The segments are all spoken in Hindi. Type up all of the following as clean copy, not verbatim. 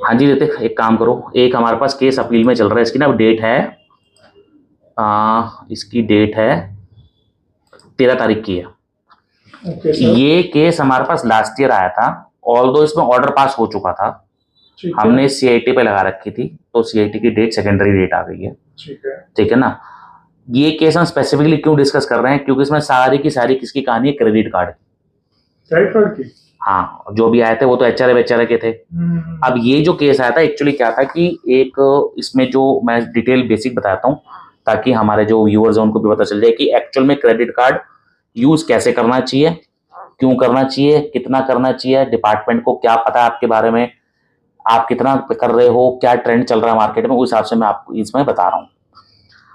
हाँ जी ऋतिक, एक काम करो, एक हमारे पास केस अपील में चल रहा है। इसकी ना डेट है, इसकी डेट है 13 तारीख की है। Okay sir. ये केस हमारे पास लास्ट ईयर आया था, ऑल दो इसमें ऑर्डर पास हो चुका था। ठीक है। हमने सीआईटी पे लगा रखी थी, तो सीआईटी की डेट सेकेंडरी डेट आ गई है। ठीक है ना। ये केस हम स्पेसिफिकली क्यों डिस्कस कर रहे हैं, क्योंकि इसमें सारी की सारी किसकी कहानी है, क्रेडिट कार्ड की। क्रेडिट कार्ड की। हाँ, जो भी आए थे वो तो एचआरए बेचारे के थे। अब ये जो केस आया था, एक्चुअली क्या था कि एक, इसमें जो मैं डिटेल बेसिक बताता हूँ ताकि हमारे जो व्यूअर्स हैं उनको भी पता चल जाए कि एक्चुअल में क्रेडिट कार्ड यूज कैसे करना चाहिए, क्यों करना चाहिए, कितना करना चाहिए, डिपार्टमेंट को क्या पता है आपके बारे में, आप कितना कर रहे हो, क्या ट्रेंड चल रहा है मार्केट में, उस हिसाब से मैं आपको इसमें बता रहा हूँ।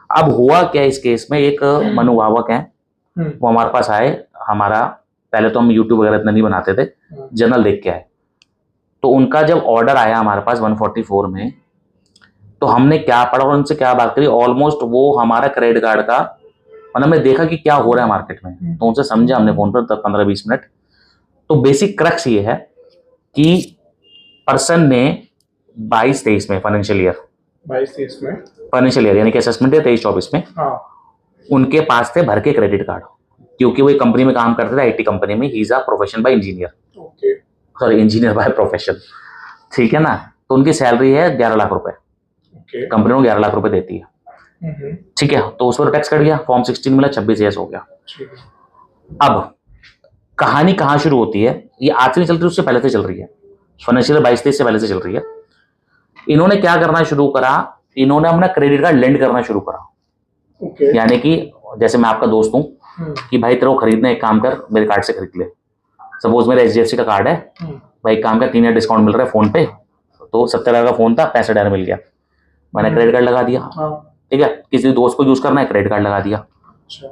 अब हुआ क्या इस केस में, एक मनुभावक है, वो हमारे पास आए। हमारा पहले तो हम यूट्यूब वगैरह इतना नहीं बनाते थे, जर्नल देख के आए। तो उनका जब ऑर्डर आया हमारे पास 144 में, तो हमने क्या पढ़ा और उनसे क्या बात करी, ऑलमोस्ट वो हमारा क्रेडिट कार्ड का, मतलब हमने देखा कि क्या हो रहा है मार्केट में, तो उनसे समझा हमने फोन पर 15-20 मिनट। तो बेसिक क्रक्स ये है कि पर्सन ने 22-23 में, फाइनेंशियल ईयर 22-23 में, फाइनेंशियल ईयर यानी कि असेसमेंट है 23-24 में, उनके पास थे भर के क्रेडिट कार्ड, क्योंकि वो एक कंपनी में काम करते थे, आईटी कंपनी में। He is a profession bye engineer, sorry engineer by profession. ठीक है ना। तो उनकी सैलरी है 11 लाख रुपए, कंपनी को 11 लाख रुपए देती है। ठीक है, तो उस पर टैक्स कट गया, फॉर्म 16 मिला, 26 ईयर्स हो गया। अब कहानी कहां शुरू होती है, ये आज से नहीं चलती, उससे पहले से चल रही है, फाइनेंशियल 22-23 से पहले से चल रही है। इन्होंने क्या करना शुरू करा, इन्होंने अपना क्रेडिट कार्ड लेंड करना शुरू करा। यानी कि जैसे मैं आपका दोस्त हूं कि भाई तेरे को खरीदना, एक काम कर मेरे कार्ड से खरीद ले। सपोज मेरा एचडीएफसी का कार्ड है, भाई काम का 3 डिस्काउंट मिल रहा है फोन पे, तो 70,000 का फोन था, 65,000 मिल गया, मैंने क्रेडिट कार्ड लगा दिया। ठीक है, किसी दोस्त को यूज करना है, क्रेडिट कार्ड लगा दिया।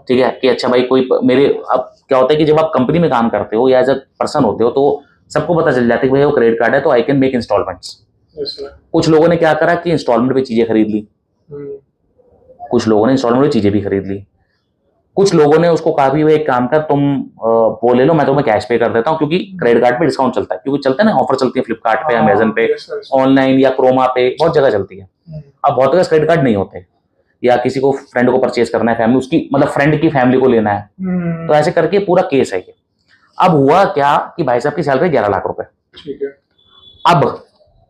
ठीक है कि अच्छा भाई कोई मेरे, अब क्या होता है कि जब आप कंपनी में काम करते हो या एज अ पर्सन होते हो, तो सबको पता चल जाता है कि भाई वो क्रेडिट कार्ड है, तो आई कैन मेक इंस्टॉलमेंट्स। कुछ लोगों ने क्या करा कि इंस्टॉलमेंट पे चीजें खरीद ली, कुछ लोगों ने इंस्टॉलमेंट पे चीजें भी खरीद ली, कुछ लोगों ने उसको कहा भी वो एक काम कर तुम वो ले लो, मैं तुम्हें कैश पे कर देता हूँ, क्योंकि क्रेडिट कार्ड पे डिस्काउंट चलता है, क्योंकि चलता है ना, ऑफर चलती है फ्लिपकार्ट पे, अमेजन पे, ऑनलाइन या क्रोमा पे, बहुत जगह चलती है। अब बहुत जगह क्रेडिट कार्ड नहीं होते, या किसी को फ्रेंड को परचेज करना है, फैमिली उसकी, मतलब फ्रेंड की फैमिली को लेना है, तो ऐसे करके पूरा केस है ये। अब हुआ क्या कि भाई साहब की सैलरी 11 लाख रुपए। ठीक है, अब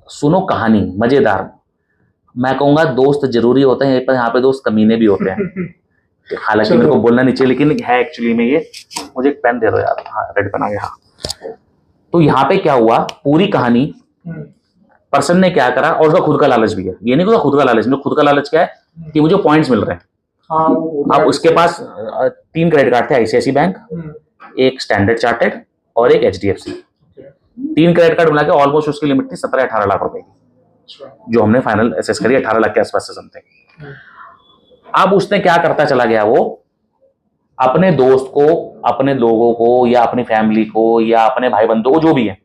सुनो कहानी मजेदार। मैं कहूंगा दोस्त जरूरी होते हैं, पर यहाँ पे दोस्त कमीने भी होते हैं। हालांकि मेरे को बोलना नहीं चाहिए, लेकिन है एक्चुअली में ये। मुझे एक पेन दे दो यार, हाँ रेड पेन आ गया। तो यहाँ पे क्या हुआ, पूरी कहानी, पर्सन ने क्या करा, और उसका खुद का लालच भी है, ये नहीं कि खुद का लालच, खुद का लालच क्या है कि मुझे पॉइंट्स मिल रहे हैं। अब उसके पास 3 क्रेडिट कार्ड थे, आईसीआईसी बैंक, एक स्टैंडर्ड चार्टेड और एक एचडीएफसी। 3 क्रेडिट कार्ड मिला के ऑलमोस्ट उसकी लिमिट थी 17-18 लाख रुपए की, जो हमने फाइनल एसेस करी 18 लाख के आसपास से समथिंग। अब उसने क्या करता चला गया, वो अपने दोस्त को, अपने लोगों को, या अपनी फैमिली को, या अपने भाई बंधुओं को, जो भी है,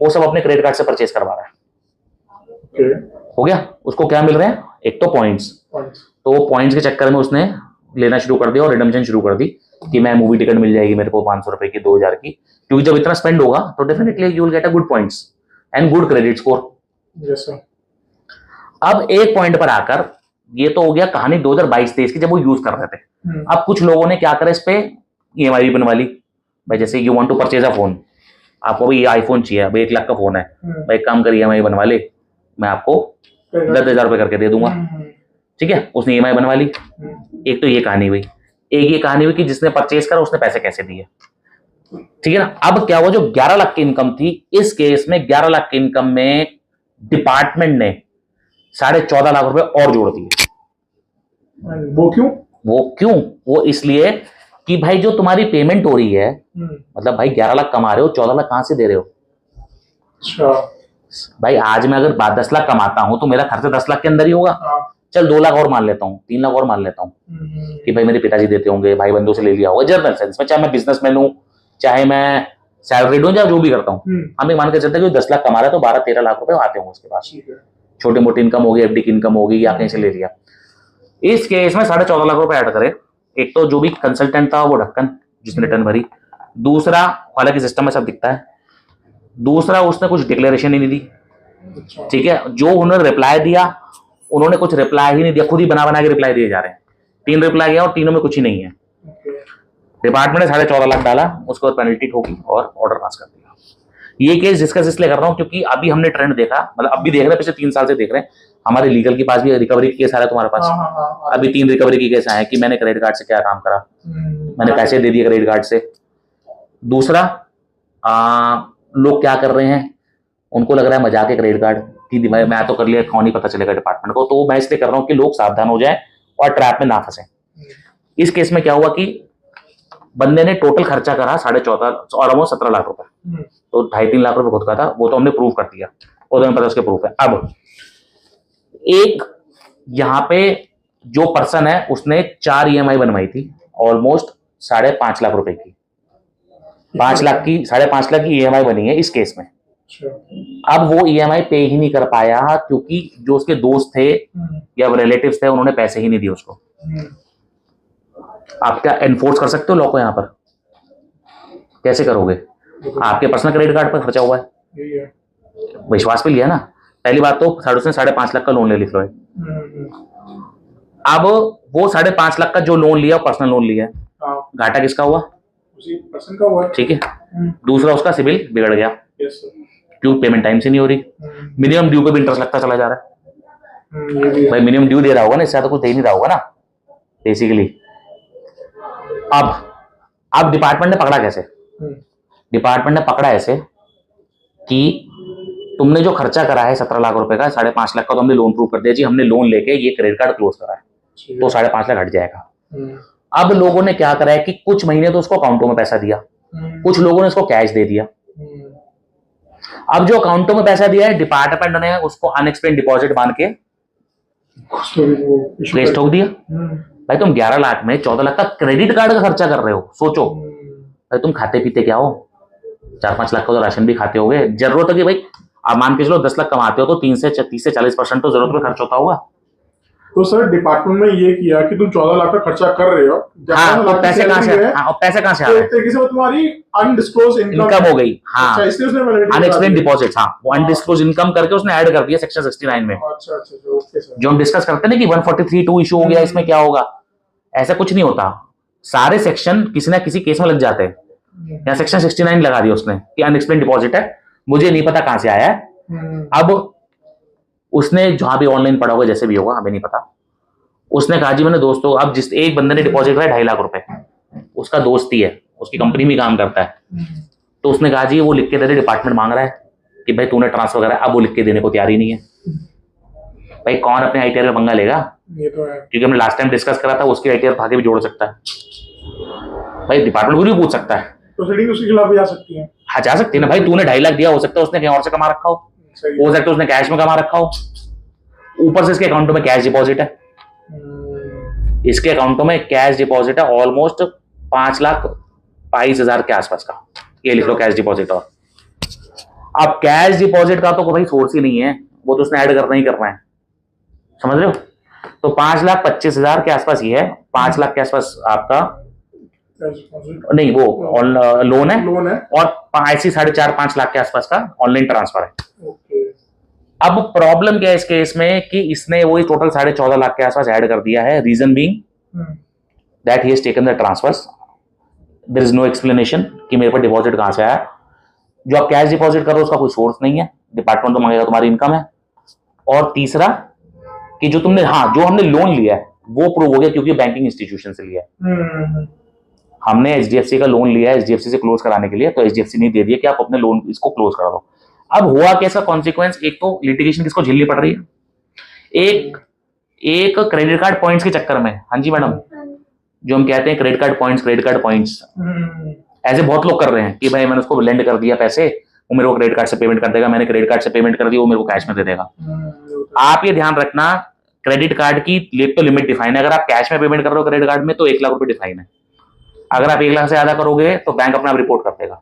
वो सब अपने क्रेडिट कार्ड से परचेज करवा रहा है। हो गया, उसको क्या मिल रहे हैं, एक तो पॉइंट्स, तो पॉइंट्स के चक्कर में उसने लेना शुरू कर दिया और रिडम्पशन शुरू कर दी कि मैं मूवी टिकट मिल जाएगी मेरे को 500 रुपए की, 2000 की, क्योंकि जब इतना स्पेंड होगा तो definitely you will get a good points and good credit score. अब एक पॉइंट पर आकर, ये तो हो गया कहानी 2022-23 की, जब वो यूज कर रहे थे। अब कुछ लोगों ने क्या करा, इस पे ईएमआई बनवा ली। भाई जैसे you want to purchase a phone, आपको भाई ये आईफोन चाहिए, भाई 1 लाख का फोन है, भाई एक काम कर ईएमआई बनवा ले, मैं आपको 10,000 रुपए करके दे दूंगा। ठीक है, उसने ईएमआई बनवा ली। एक तो ये कहानी हुई, एक ये कहानी हुई कि जिसने परचेज करा उसने पैसे कैसे दिए। ठीक है ना। अब क्या हुआ, जो 11 लाख की इनकम थी, इस केस में 11 लाख की इनकम में डिपार्टमेंट ने 14.5 लाख रुपए और जोड़ दिए। वो क्यों? वो इसलिए कि भाई जो तुम्हारी पेमेंट हो रही है, मतलब भाई 11 लाख कमा रहे हो, 14 लाख कहां से दे रहे हो? अच्छा भाई, आज मैं अगर 10 लाख कमाता हूं तो मेरा खर्चा 10 लाख के अंदर ही होगा। चल 2 लाख और मान लेता हूँ, 3 लाख और मान लेता हूँ कि भाई मेरे पिताजी देते होंगे, भाई बंधुओं से ले लिया होगा, जनरल सेंस में, चाहे मैं बिजनेसमैन हूँ, चाहे मैं सैलरीड हूँ, या जो भी करता हूँ, हम मान के चलते हैं कि 10 लाख कमा रहा है तो 12-13 लाख रुपए आते होंगे उसके पास। छोटी मोटी इनकम होगी, एफडी की इनकम होगी, या कहीं से ले लिया। इस केस में 14.5 लाख रुपए ऐड करे। एक तो जो भी कंसल्टेंट था वो ढक्कन, जिसने रिटर्न भरी। दूसरा, हालांकि सिस्टम में सब दिखता है, दूसरा उसने कुछ डिक्लेरेशन ही नहीं दी, अच्छा। ठीक है। जो उन्होंने रिप्लाई दिया, उन्होंने कुछ रिप्लाई ही नहीं दिया, खुद ही बना बना के रिप्लाई दिए जा रहे हैं। 3 रिप्लाई गया और तीनों में कुछ ही नहीं है। डिपार्टमेंट ने 14.5 लाख डाला, उसके बाद पेनल्टी ठोकी और ऑर्डर पास कर दिया। ये केस डिस्कस इसलिए कर रहा हूं क्योंकि अभी हमने ट्रेंड देखा, मतलब अभी देख रहे हैं, पिछले 3 साल से देख रहे हैं। हमारे लीगल के पास भी रिकवरी केस आ रहा है तुम्हारे पास। हाँ। अभी 3 रिकवरी की केस आए कि मैंने क्रेडिट कार्ड से क्या काम करा, मैंने पैसे दे दिए क्रेडिट कार्ड से। दूसरा, लोग क्या कर रहे हैं, उनको लग रहा है मजाक है क्रेडिट कार्ड की, मैं तो कर लिया, कौन ही पता चलेगा डिपार्टमेंट को। तो मैं इसलिए कर रहा हूँ कि लोग सावधान हो जाए और ट्रैप में ना फंसे। इस केस में क्या हुआ कि बंदे ने टोटल खर्चा करा 14.5 और ऑलमोस्ट 17 लाख रुपए, तो 2.5-3 लाख रुपए खुद का था, वो तो हमने प्रूव कर दिया, वो तो हमें पता उसके प्रूफ है। अब एक यहाँ पे जो पर्सन है उसने 4 EMI बनवाई थी ऑलमोस्ट 5.5 लाख रुपए की, 5 लाख की 5.5 लाख की EMI बनी है इस केस में। अब वो EMI पे ही नहीं कर पाया क्योंकि जो उसके दोस्त थे या रिलेटिव्स थे उन्होंने पैसे ही नहीं दिए उसको। आप क्या एनफोर्स कर सकते हो लॉ को? यहाँ पर कैसे करोगे? आपके पर्सनल क्रेडिट कार्ड पर खर्चा हुआ है, विश्वास पे लिया ना। पहली बात तो उसने 5.5 लाख का लोन ले लिया है। अब वो 5.5 लाख का जो लोन लिया पर्सनल लोन लिया है, घाटा किसका हुआ? उसी पर्सन का हुआ, ठीक है। दूसरा, उसका सिविल बिगड़ गया क्यों? पेमेंट टाइम से नहीं हो रही, मिनिमम ड्यू पे भी इंटरेस्ट लगता चला जा रहा है। भाई मिनिमम ड्यू दे रहा होगा ना, इससे तो कुछ दे नहीं रहा होगा ना बेसिकली। अब डिपार्टमेंट ने पकड़ा कैसे? डिपार्टमेंट ने पकड़ा ऐसे कि तुमने जो खर्चा करा है 17 लाख रुपए का, 5.5 लाख का तो हमने लोन प्रूव कर दिया जी, हमने लोन लेके ये क्रेडिट कार्ड क्लोज करा है, तो 5.5 लाख हट जाएगा। अब लोगों ने क्या करा है कि कुछ महीने तो उसको अकाउंटों में पैसा दिया, कुछ लोगों ने उसको कैश दे दिया। अब जो अकाउंटों में पैसा दिया है, डिपार्टमेंट ने उसको अनएक्सपेक्टेड डिपॉजिट मान के केस ठोक दिया। भाई तुम 11 लाख में 14 लाख का क्रेडिट कार्ड का खर्चा कर रहे हो, सोचो। भाई तुम खाते पीते क्या हो? 4-5 लाख का तो राशन भी खाते होगे। जरूरत है कि भाई आप मान के चलो 10 लाख कमाते हो तो 30 से 40% तो जरूरत में खर्च होता होगा। तो सर डिपार्टमेंट में ये किया कि तुम 14 लाख का खर्चा कर रहे हो, हाँ, तो पैसे कहाँ से? हाँ, पैसे कहाँ से आ रहे हैं? एक तरीके से वो तुम्हारी अनडिस्क्लोज इनकम हो गई। हाँ, अच्छा, इसलिए उसने अनएक्सप्लेन्ड डिपॉजिट, हाँ, वो अनडिस्क्लोज इनकम करके उसने ऐड कर दिया सेक्शन 69 में। अच्छा, ओके सर। जो हम डिस्कस करते हैं ना कि 143(2) इशू हो गया, इसमें क्या होगा? ऐसा कुछ नहीं होता, सारे सेक्शन किसी ना किसी केस में लग जाते हैं। यहाँ सेक्शन 69 लगा दिया उसने कि अनएक्सप्लेन्ड डिपॉजिट है, मुझे नहीं पता कहां से आया है। अब उसने जहां भी ऑनलाइन पढ़ा होगा, जैसे भी होगा, हमें नहीं पता, उसने कहा जी मैंने दोस्तों, अब जिस एक बंदे ने डिपॉजिट कराया 2.5 लाख रुपए, उसका दोस्त ही है, उसकी कंपनी में काम करता है, तो उसने कहा जी वो लिख के दे दे, डिपार्टमेंट मांग रहा है कि भाई तूने ट्रांसफर करा। अब वो लिख के देने को तैयार ही नहीं है। भाई कौन अपने ITR में पंगा लेगा? ये तो है, क्योंकि हमने लास्ट टाइम डिस्कस करा था, उसकी ITR भागे भी जोड़ सकता है। भाई डिपार्टमेंट को भी पूछ सकता है, प्रोसीडिंग उसके खिलाफ भी जा सकती है। हाँ जा सकती है ना। भाई तूने 2.5 लाख दिया, हो सकता है उसने कहीं और से कमा रखा हो सकता है उसने कैश में कमा रखा हो, ऊपर से इसके अकाउंटों में कैश डिपॉजिट है, इसके अकाउंटों में कैश डिपॉजिट है ऑलमोस्ट 5,22,000 के आसपास का, ये लिख लो कैश डिपॉजिट। और अब कैश डिपॉजिट का तो कोई सोर्स ही नहीं है, वो तो उसने ऐड करना ही करना है, समझ रहे हो? तो 5,25,000 के आसपास ये है, 5 लाख के आसपास आपका नहीं वो लोन है और ऐसी 4.5-5 लाख के आसपास का ऑनलाइन ट्रांसफर है। अब प्रॉब्लम क्या है इस केस में कि इसने वही टोटल 14.5 लाख के आसपास ऐड कर दिया है। Reason being that he has taken the transfers, there is no explanation कि मेरे पर डिपॉजिट कहां से आया। जो आप कैश डिपॉजिट कर रहे हो उसका कोई सोर्स नहीं है, डिपार्टमेंट तो मांगेगा तुम्हारी इनकम है। और तीसरा कि जो तुमने जो हमने लोन लिया है वो प्रूव हो गया क्योंकि बैंकिंग इंस्टीट्यूशन से लिया है। हमने HDFC का लोन लिया है HDFC से क्लोज कराने के लिए, तो HDFC ने दे दिया कि आप अपने लोन इसको क्लोज करा दो। अब हुआ कैसा कॉन्सिक्वेंस, एक तो लिटिगेशन किसको झेलनी पड़ रही है, एक क्रेडिट कार्ड पॉइंट्स के चक्कर में। हाँ जी मैडम, जो हम कहते हैं क्रेडिट कार्ड पॉइंट्स, ऐसे बहुत लोग कर रहे हैं कि भाई मैंने उसको लेंड कर दिया पैसे, वो मेरे को क्रेडिट कार्ड से पेमेंट कर देगा, मैंने क्रेडिट कार्ड से पेमेंट कर दिया, वो मेरे को कैश में दे देगा। आप ये ध्यान रखना, क्रेडिट कार्ड की तो लिमिट डिफाइन है। अगर आप कैश में पेमेंट कर रहे हो क्रेडिट कार्ड में तो 1 लाख रुपए डिफाइन है। अगर आप 1 लाख से ज्यादा करोगे तो बैंक अपना रिपोर्ट कर देगा,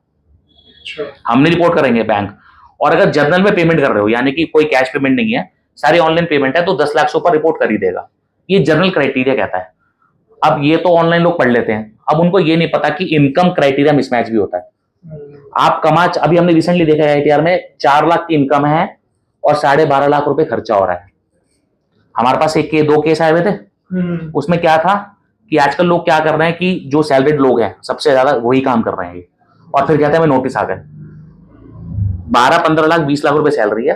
हम नहीं रिपोर्ट करेंगे बैंक। और अगर जर्नल में पेमेंट कर रहे हो यानी कि कोई कैश पेमेंट नहीं है, सारी ऑनलाइन पेमेंट है, तो 10 लाख से ऊपर रिपोर्ट कर ही देगा। ये जनरल क्राइटेरिया कहता है। अब ये तो ऑनलाइन लोग पढ़ लेते हैं, अब उनको ये नहीं पता कि इनकम क्राइटेरिया मिसमैच भी होता है। आप अभी हमने रिसेंटली देखा है ITR में 4 लाख की इनकम है और 12.5 लाख रुपए खर्चा हो रहा है। हमारे पास 2 केस आए हुए थे। उसमें क्या था कि आजकल लोग क्या कर रहे हैं कि जो सैलरीड लोग हैं सबसे ज्यादा वही काम कर रहे हैं ये, और फिर कहते हैं हमें नोटिस आ गए। 12-15 लाख 20 लाख रुपए सैलरी है,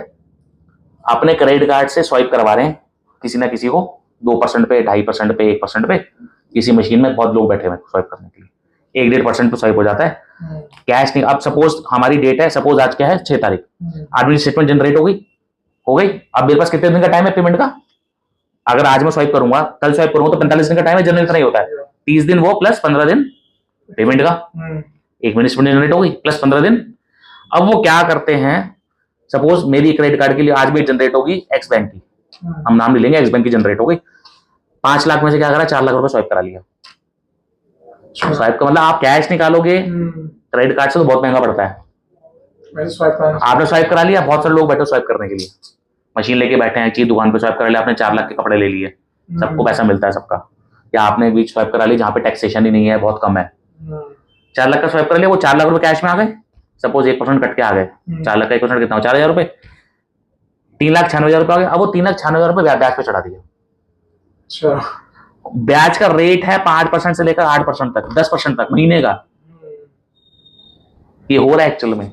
अपने क्रेडिट कार्ड से स्वाइप करवा रहे हैं किसी ना किसी को 2% पे, 2.5% पे, 1% पे। किसी मशीन में बहुत लोग बैठे हुए स्वाइप करने के लिए 1-1.5% पे स्वाइप हो जाता है, कैश नहीं। अब सपोज हमारी डेट है, सपोज आज क्या है 6 तारीख, आज मेरी स्टेटमेंट जनरेट हो गई। अब मेरे पास कितने दिन का टाइम है पेमेंट का? अगर आज मैं स्वाइप करूंगा, कल स्वाइप करूंगा तो 45 दिन का टाइम है, जनरल इतना ही होता है। 30 दिन वो प्लस 15 दिन पेमेंट का, 1 महीने स्टेटमेंट जनरेट हो गई प्लस 15 दिन। अब वो क्या करते हैं, सपोज मेरी क्रेडिट कार्ड के लिए आज भी जनरेट होगी एक्स बैंक की, हम नाम नहीं लेंगे, एक्स बैंक की जनरेट हो गई। 5 लाख में से क्या करा, 4 लाख रुपए स्वाइप करा लिया। स्वाइप का मतलब आप कैश निकालोगे क्रेडिट कार्ड से तो बहुत महंगा पड़ता है। आपने स्वाइप करा लिया, बहुत सारे लोग बैठे स्वाइप करने के लिए, मशीन लेके बैठे हैं कि दुकान पे स्वाइप कर लिया, आपने 4 लाख के कपड़े ले लिए, सबको पैसा मिलता है सबका। या आपने भी स्वाइप करा लिया जहाँ पे टैक्सेशन ही नहीं है, बहुत कम है, 4 लाख का स्वाइप कर लिया, वो 4 लाख रुपए कैश में आ गए। सपोज 1% कट के आ गए, 4 लाख का 1% कितना हो, 4,000 रुपए, 3,96,000 रुपए आ गए। अब वो 3,96,000 रुपए ब्याज पे चढ़ा दिया। ब्याज का रेट है 5% से लेकर 8% तक, 10% तक महीने का। ये हो रहा है एक्चुअल में,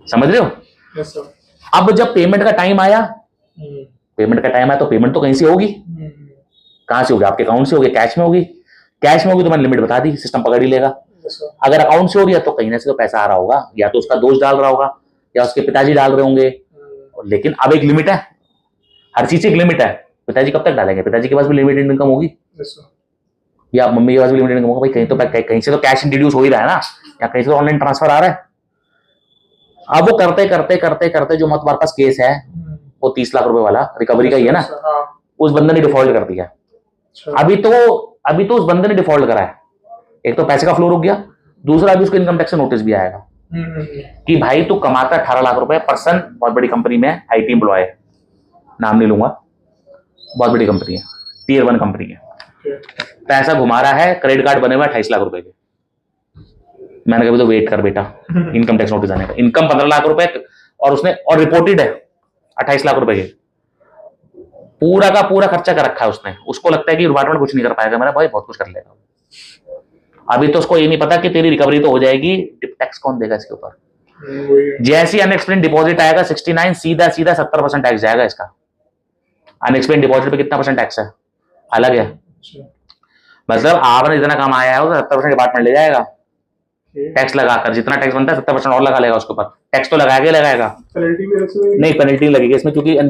समझ रहे हो? yes, sir. अब जब पेमेंट का टाइम आया, तो पेमेंट तो कहीं से होगी, कहां से होगी? आपके अकाउंट से होगी, कैश में होगी। कैश में होगी तो मैंने लिमिट बता दी, सिस्टम पकड़ ही लेगा। yes, अगर अकाउंट से हो रही है तो कहीं ना से तो पैसा आ रहा होगा, या तो उसका दोस्त डाल रहा होगा या उसके पिताजी डाल रहे होंगे। लेकिन अब एक लिमिट है, हर चीज एक लिमिट है। पिताजी कब तक डालेंगे? पिताजी के पास भी लिमिटेड इनकम होगी, yes, या मम्मी के पास भी लिमिटेड इनकम होगा। भाई कहीं से तो कैश इंट्रोड्यूस हो ही रहा है ना, या कहीं से तो ऑनलाइन ट्रांसफर आ रहा है। अब वो करते करते करते करते जो तुम्हारे पास केस है वो 30 लाख रुपए वाला रिकवरी का ही है ना, उस बंदे ने डिफॉल्ट कर दिया। अभी तो उस बंदे ने डिफॉल्ट करा है, एक तो पैसे का फ्लो रुक गया, दूसरा अभी उसको इनकम टैक्स से नोटिस भी आएगा कि भाई तू कमाता 18 लाख रुपए, पर्सन बहुत बड़ी कंपनी में IT एम्प्लॉय है, नाम नहीं लूंगा, बहुत बड़ी कंपनी है, Tier 1 कंपनी है, पैसा घुमा रहा है, क्रेडिट कार्ड बने हुए 28 लाख रुपए के। मैंने कहा तो वेट कर बेटा, इनकम टैक्स नोटिस आने का। इनकम 15 लाख रुपए और उसने और रिपोर्टेड है 28 लाख रुपए के, पूरा का पूरा खर्चा कर रखा है उसने। उसको लगता है कि डिपार्टमेंट कुछ नहीं कर पाएगा, मेरा भाई बहुत कुछ कर लेगा। अभी तो उसको ये नहीं पता कि तेरी रिकवरी तो हो जाएगी, टैक्स कौन देगा इसके ऊपर? जैसे अनएक्सप्लेन डिपॉजिट आएगा 69, सीधा 70% टैक्स जाएगा इसका। अनएक्सप्लेन डिपॉजिट पे कितना % टैक्स है, अलग है। मतलब आपने जितना कमाया है वो 70% डिपार्टमेंट ले जाएगा टैक्स लगाकर, जितना टैक्स बनता है 70% और लगा लेगा उसके ऊपर। टैक्स तो लगाएगा ही लगाएगा, पेनल्टी भी नहीं पेनल्टी लगेगी इसमें, क्योंकि